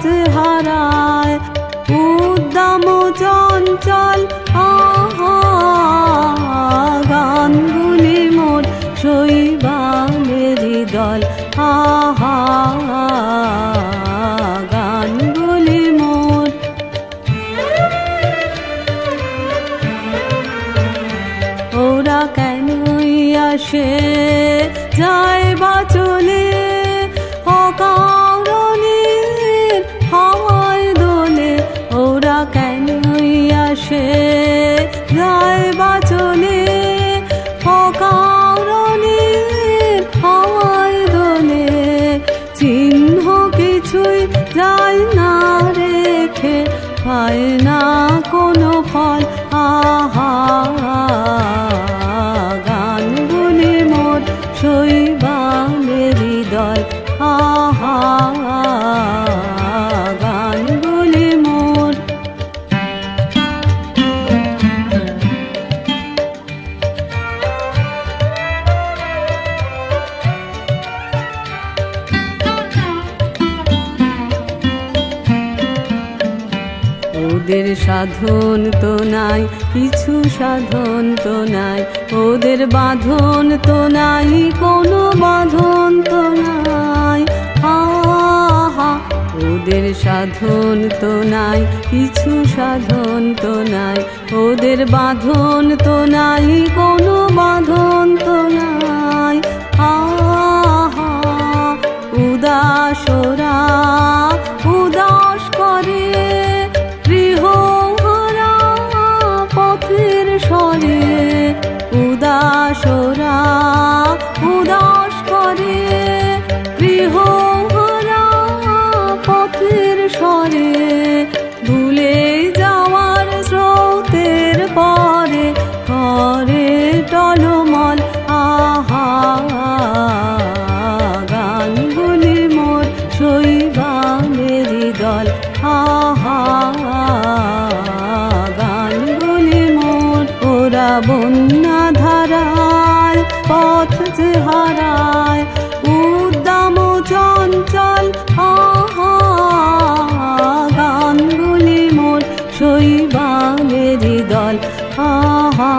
যে হারায় উদ্দাম চঞ্চল আহা গানগুলি মোর শৈবালেরই দল আহা গানগুলি মোর। ওরা কেনই আসে যায় বা চলে অকারণের হাওয়ায় দোলে। ওরা কেনই আসে যায় বা চলে অকারণের হাওয়ায় দোলে। চিহ্ন কিছুই যায় না রেখে পায় না কোনো ফল আহা গানগুলি মোর শৈবালেরই দল আহা গানগুলি মোর। ওদের সাধন তো নাই কিছু সাধন তো নাই ওদের বাঁধন তো নাই কোনো বাঁধন তো নাই আহা। ওদের সাধন তো নাই কিছু সাধন তো নাই ওদের বাঁধন তো নাই কোনো বাঁধন তো নাই আহা। উদাসরা উদাস করে গৃহহারা পথের স্বরে। উদাসরা উদাস করে গৃহহারা পথের স্বরে। ভুলে যাওয়ার স্রোতের পরে করে টলমল আহা গানগুলি মোর শৈবালেরই দল আহা গানগুলি মোর। ওরা বন্যা ধারায় পথ যে হারায় উদ্দাম চঞ্চল আহা গানগুলি মোর শৈবালেরই দল আহা।